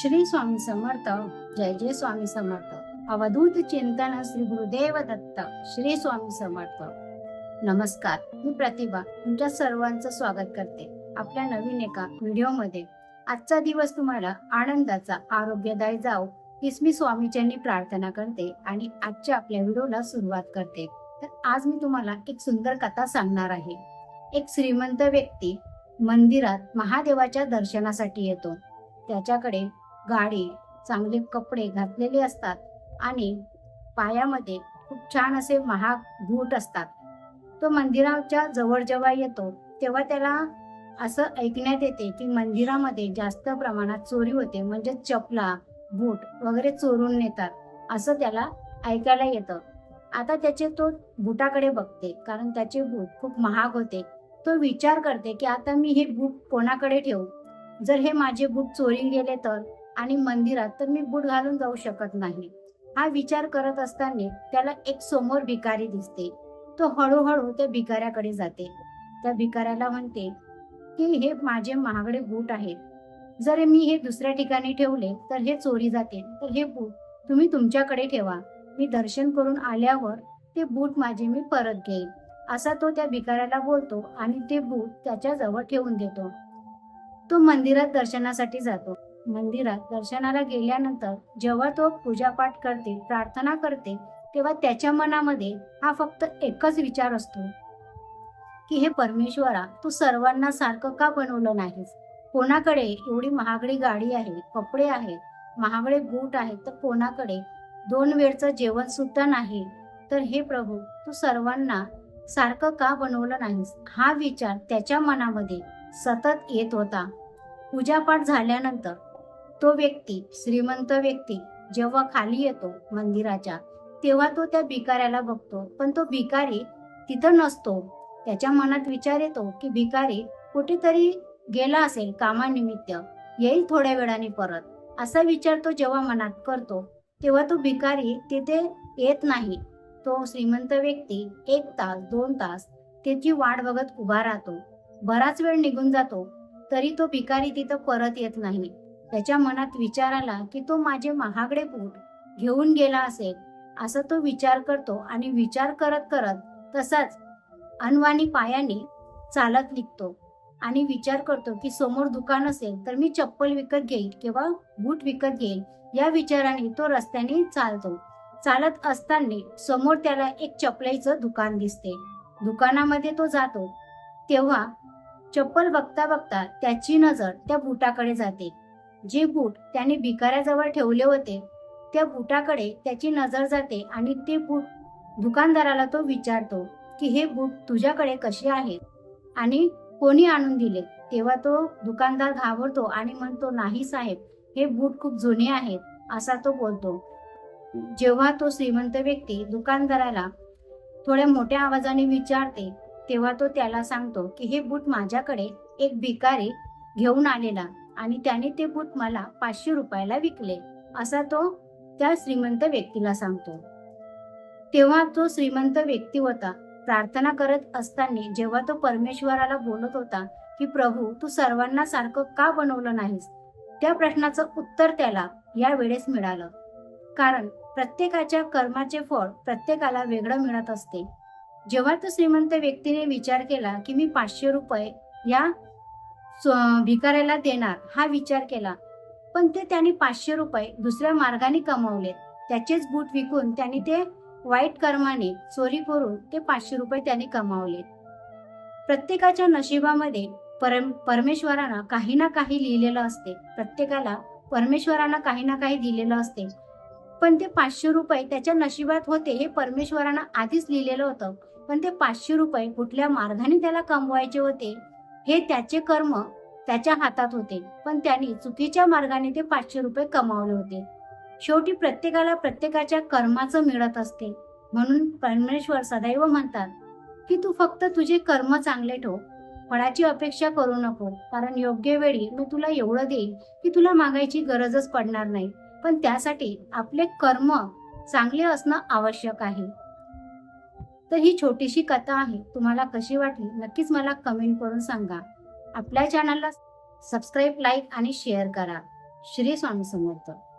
श्री स्वामी समर्थ. जय जय स्वामी समर्थ. अवधूत चिंतन श्री गुरुदेव दत्त. श्री स्वामी समर्थ. नमस्कार, मी प्रतिभा तुमच्या सर्वांचं स्वागत करते आपल्या नवीन एका व्हिडिओमध्ये. आजचा दिवस तुम्हाला आनंदाचा, आरोग्यदायी जाओ हीच मी स्वामीचरणी प्रार्थना करते आणि आजच्या आपल्या व्हिडिओला सुरुवात करते. तर आज मी तुम्हाला एक सुंदर कथा सांगणार आहे. एक श्रीमंत व्यक्ती मंदिरात महादेवाच्या दर्शनासाठी येतो. त्याच्याकडे गाडी, चांगले कपडे घातलेले असतात आणि पायामध्ये खूप छान असे महाग बूट असतात. तो मंदिराच्या जवळ जेव्हा येतो तेव्हा त्याला असं ऐकण्यात येते की मंदिरामध्ये जास्त प्रमाणात चोरी होते, म्हणजे चपला, बूट वगैरे चोरून नेतात असं त्याला ऐकायला येतं. आता तो बुटाकडे बघते, कारण त्याचे बूट खूप महाग होते. तो विचार करते की आता मी हे बूट कोणाकडे ठेवू. जर हे माझे बूट चोरी गेले तर आणि मंदिरात तर मी बूट घालून जाऊ शकत नाही. हा विचार करत असताना त्याला एक समोर भिकारी दिसते. तो हळूहळू त्या भिकाऱ्याकडे जाते. त्या भिकाऱ्याला म्हणते की हे माझे महागडे बूट आहेत, जर मी हे दुसऱ्या ठिकाणी ठेवले तर हे चोरी जातील, तर हे बूट तुम्ही तुमच्याकडे ठेवा. मी दर्शन करून आल्यावर ते बूट माझे मी परत घेईन. असा तो त्या भिकाऱ्याला बोलतो आणि ते बूट त्याच्या जवळ ठेवून देतो. तो मंदिरात दर्शनासाठी जातो. मंदिरात दर्शनाला गेल्यानंतर जेव्हा तो पूजापाठ करते, प्रार्थना करते, तेव्हा त्याच्या मनामध्ये हा फक्त एकच विचार असतो की हे परमेश्वरा, तू सर्वांना सारखं का बनवलं नाहीस? कोणाकडे एवढी महागडी गाडी आहे, कपडे आहेत, महागडे बूट आहेत, तर कोणाकडे 2 वेळचं जेवण सुद्धा नाही. तर हे प्रभू, तू सर्वांना सारखं का बनवलं नाहीस? हा विचार त्याच्या मनामध्ये सतत येत होता. पूजापाठ झाल्यानंतर तो व्यक्ती, श्रीमंत व्यक्ती जेव्हा खाली येतो मंदिराच्या, तेव्हा तो त्या भिकाऱ्याला बघतो, पण तो भिकारी तिथं नसतो. त्याच्या मनात विचार येतो की भिकारी कुठेतरी गेला असेल कामानिमित्त, येईल थोड्या वेळाने परत. असा विचार तो जेव्हा मनात करतो तेव्हा तो भिकारी तिथे येत नाही. तो श्रीमंत व्यक्ती 1 तास 2 तास त्याची वाट बघत उभा राहतो. बराच वेळ निघून जातो तरी तो भिकारी तिथं परत येत नाही. त्याच्या मनात विचार आला की तो माझे महागडे बूट घेऊन गेला असेल, असा तो विचार करतो आणि विचार करत करत तसाच अनवाणी पायाने चालत निघतो आणि विचार करतो की समोर दुकान असेल तर मी चप्पल विकत घेईल किंवा बूट विकत घेईल. या विचाराने तो रस्त्याने चालतो. चालत असताना समोर त्याला एक चपलाईचं दुकान दिसते. दुकानामध्ये तो जातो तेव्हा चप्पल बघता बघता त्याची नजर त्या बुटाकडे जाते. जे बूट त्याने भिकाऱ्याजवळ ठेवले होते त्या बुटाकडे त्याची नजर जाते आणि ते बूट दुकानदाराला तो विचारतो की हे बूट तुझ्याकडे कसे आहेत आणि कोणी आणून दिले? तेव्हा तो दुकानदार घाबरतो आणि म्हणतो, नाही साहेब, हे बूट खूप जुने आहेत, असा तो बोलतो. जेव्हा तो श्रीमंत व्यक्ती दुकानदाराला थोड्या मोठ्या आवाजाने विचारते तेव्हा तो त्याला सांगतो की हे बूट माझ्याकडे एक भिकारी घेऊन आलेला आणि त्याने ते बूट मला 500 रुपयाला विकले, असा तो त्या श्रीमंत व्यक्तीला सांगतो. तेव्हा तो श्रीमंत व्यक्ती होता प्रार्थना करत असताना जेव्हा तो परमेश्वराला बोलत होता की प्रभू, तू सर्वांना सारखं का बनवलं नाहीस, त्या प्रश्नाचं उत्तर त्याला या वेळेस मिळालं. कारण प्रत्येकाच्या कर्माचे फळ प्रत्येकाला वेगळं मिळत असते. जेव्हा तो श्रीमंत व्यक्तीने विचार केला की मी 500 रुपये या भिकाऱ्याला देणार, हा विचार केला, पण त्याने 500 रुपये दुसऱ्या मार्गाने कमावलेत. त्याचेच बूट विकून त्याने ते वाईट कर्माने चोरी करून ते 500 रुपये त्याने कमावलेत. प्रत्येकाच्या नशिबामध्ये परमेश्वरानं काही ना काही लिहिलेलं असते. प्रत्येकाला परमेश्वरानं काही ना काही दिलेलं असते. पण ते 500 रुपये त्याच्या नशिबात होते हे परमेश्वरानं आधीच लिहिलेलं होतं. पण ते 500 रुपये कुठल्या मार्गाने त्याला कमवायचे होते हे त्याचे कर्म त्याच्या हातात होते. पण त्यांनी चुकीच्या मार्गाने ते 500 रुपये कमावले होते. शेवटी प्रत्येकाला प्रत्येकाच्या कर्माचं मिळत असते. म्हणून परमेश्वर सदैव म्हणतात की तू फक्त तुझे कर्म चांगले ठेव, फळाची अपेक्षा करू नको, कारण योग्य वेळी मी तुला एवढं देईल की तुला मागायची गरजच पडणार नाही. पण त्यासाठी आपले कर्म चांगले असणं आवश्यक आहे. तर ही छोटीशी कथा आहे. तुम्हाला कशी वाटली नक्कीच मला कमेंट करून सांगा. आपल्या चॅनलला सबस्क्राईब, लाईक आणि शेअर करा. श्री स्वामी समर्थ.